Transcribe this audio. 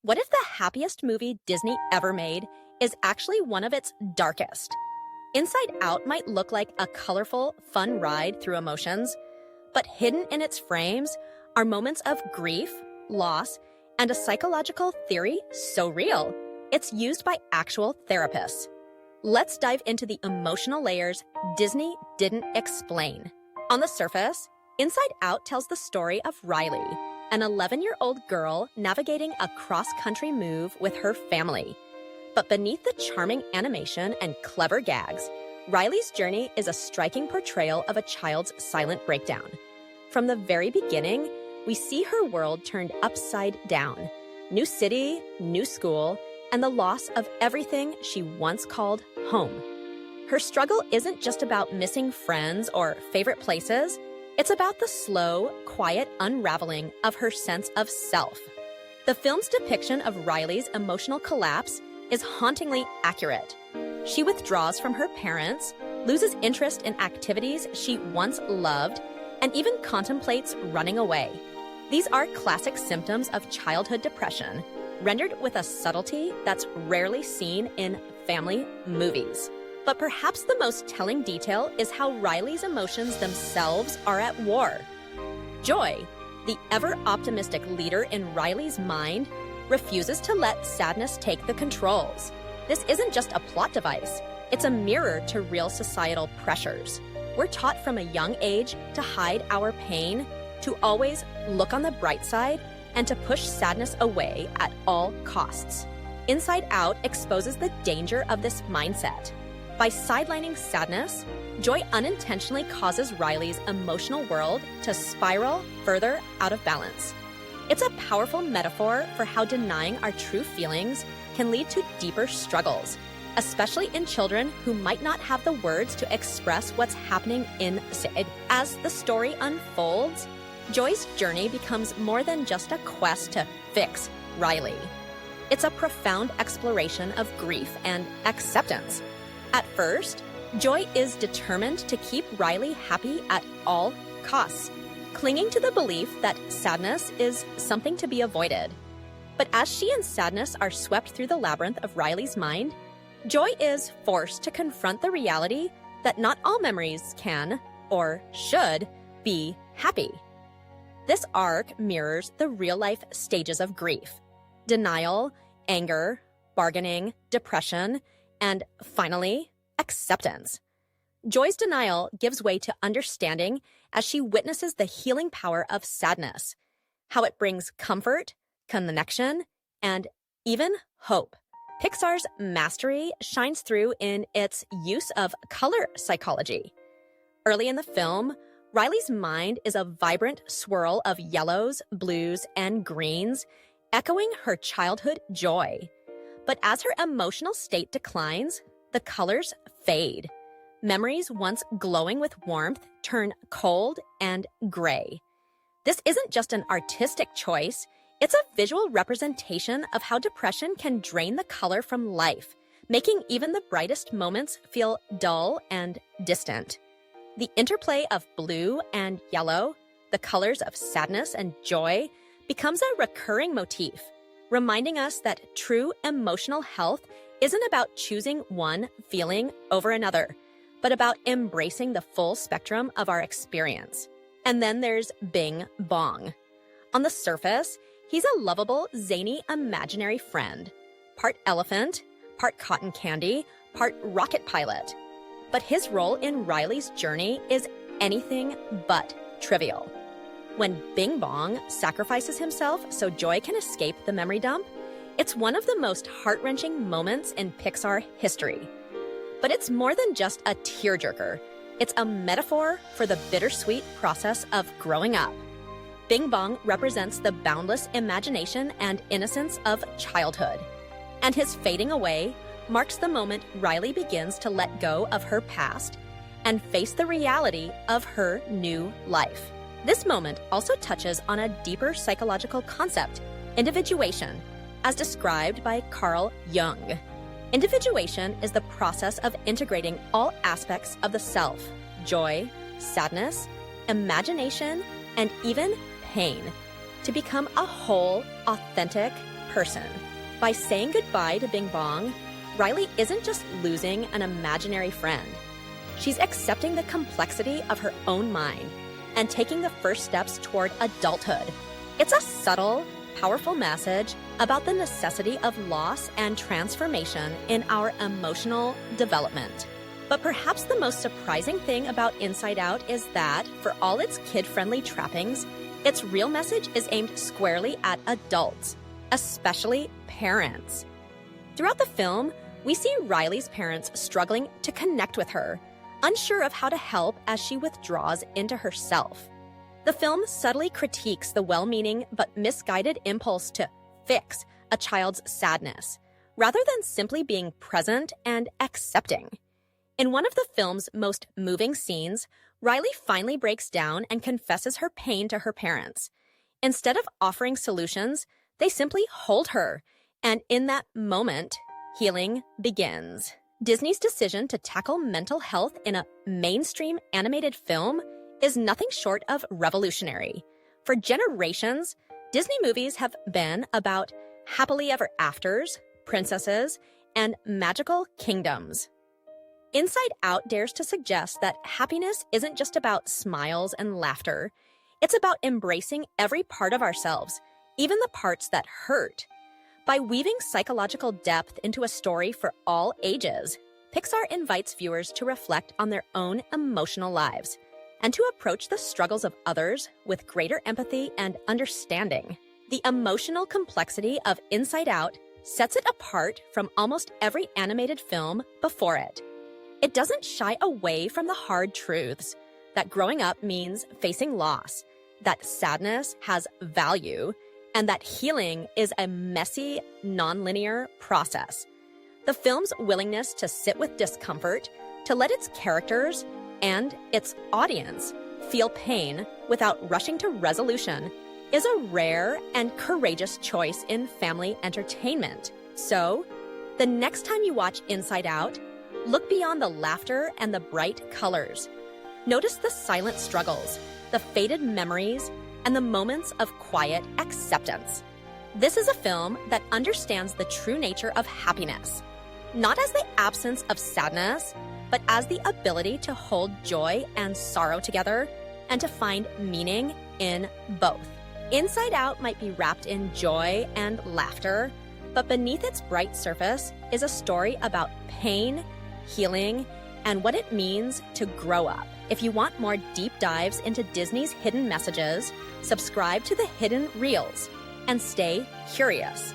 What if the happiest movie Disney ever made is actually one of its darkest? Inside Out might look like a colorful, fun ride through emotions, but hidden in its frames are moments of grief, loss, and a psychological theory so real, it's used by actual therapists. Let's dive into the emotional layers Disney didn't explain. On the surface, Inside Out tells the story of Riley, an 11-year-old girl navigating a cross-country move with her family. But beneath the charming animation and clever gags, Riley's journey is a striking portrayal of a child's silent breakdown. From the very beginning, we see her world turned upside down. New city, new school, and the loss of everything she once called home. Her struggle isn't just about missing friends or favorite places. It's about the slow, quiet unraveling of her sense of self. The film's depiction of Riley's emotional collapse is hauntingly accurate. She withdraws from her parents, loses interest in activities she once loved, and even contemplates running away. These are classic symptoms of childhood depression, rendered with a subtlety that's rarely seen in family movies. But perhaps the most telling detail is how Riley's emotions themselves are at war. Joy, the ever-optimistic leader in Riley's mind, refuses to let sadness take the controls. This isn't just a plot device. It's a mirror to real societal pressures. We're taught from a young age to hide our pain, to always look on the bright side, and to push sadness away at all costs. Inside Out exposes the danger of this mindset. By sidelining sadness, Joy unintentionally causes Riley's emotional world to spiral further out of balance. It's a powerful metaphor for how denying our true feelings can lead to deeper struggles, especially in children who might not have the words to express what's happening inside. As the story unfolds, Joy's journey becomes more than just a quest to fix Riley. It's a profound exploration of grief and acceptance. At first, Joy is determined to keep Riley happy at all costs, clinging to the belief that sadness is something to be avoided. But as she and sadness are swept through the labyrinth of Riley's mind, Joy is forced to confront the reality that not all memories can, or should, be happy. This arc mirrors the real-life stages of grief: denial, anger, bargaining, depression, and finally, acceptance. Joy's denial gives way to understanding as she witnesses the healing power of sadness, how it brings comfort, connection, and even hope. Pixar's mastery shines through in its use of color psychology. Early in the film, Riley's mind is a vibrant swirl of yellows, blues, and greens, echoing her childhood joy. But as her emotional state declines, the colors fade. Memories once glowing with warmth turn cold and gray. This isn't just an artistic choice, it's a visual representation of how depression can drain the color from life, making even the brightest moments feel dull and distant. The interplay of blue and yellow, the colors of sadness and joy, becomes a recurring motif, reminding us that true emotional health isn't about choosing one feeling over another, but about embracing the full spectrum of our experience. And then there's Bing Bong. On the surface, he's a lovable, zany, imaginary friend. Part elephant, part cotton candy, part rocket pilot. But his role in Riley's journey is anything but trivial. When Bing Bong sacrifices himself so Joy can escape the memory dump, it's one of the most heart-wrenching moments in Pixar history. But it's more than just a tearjerker. It's a metaphor for the bittersweet process of growing up. Bing Bong represents the boundless imagination and innocence of childhood. And his fading away marks the moment Riley begins to let go of her past and face the reality of her new life. This moment also touches on a deeper psychological concept, individuation, as described by Carl Jung. Individuation is the process of integrating all aspects of the self: joy, sadness, imagination, and even pain, to become a whole, authentic person. By saying goodbye to Bing Bong, Riley isn't just losing an imaginary friend. She's accepting the complexity of her own mind and taking the first steps toward adulthood. It's a subtle, powerful message about the necessity of loss and transformation in our emotional development. But perhaps the most surprising thing about Inside Out is that, for all its kid-friendly trappings, its real message is aimed squarely at adults, especially parents. Throughout the film, we see Riley's parents struggling to connect with her, unsure of how to help as she withdraws into herself. The film subtly critiques the well-meaning but misguided impulse to fix a child's sadness, rather than simply being present and accepting. In one of the film's most moving scenes, Riley finally breaks down and confesses her pain to her parents. Instead of offering solutions, they simply hold her, and in that moment, healing begins. Disney's decision to tackle mental health in a mainstream animated film is nothing short of revolutionary. For generations, Disney movies have been about happily ever afters, princesses, and magical kingdoms. Inside Out dares to suggest that happiness isn't just about smiles and laughter. It's about embracing every part of ourselves, even the parts that hurt. By weaving psychological depth into a story for all ages, Pixar invites viewers to reflect on their own emotional lives and to approach the struggles of others with greater empathy and understanding. The emotional complexity of Inside Out sets it apart from almost every animated film before it. It doesn't shy away from the hard truths that growing up means facing loss, that sadness has value, and that healing is a messy, non-linear process. The film's willingness to sit with discomfort, to let its characters and its audience feel pain without rushing to resolution, is a rare and courageous choice in family entertainment. So, the next time you watch Inside Out, look beyond the laughter and the bright colors. Notice the silent struggles, the faded memories, and the moments of quiet acceptance. This is a film that understands the true nature of happiness, not as the absence of sadness, but as the ability to hold joy and sorrow together and to find meaning in both. Inside Out might be wrapped in joy and laughter, but beneath its bright surface is a story about pain, healing, and what it means to grow up. If you want more deep dives into Disney's hidden messages, subscribe to the Hidden Reelz and stay curious.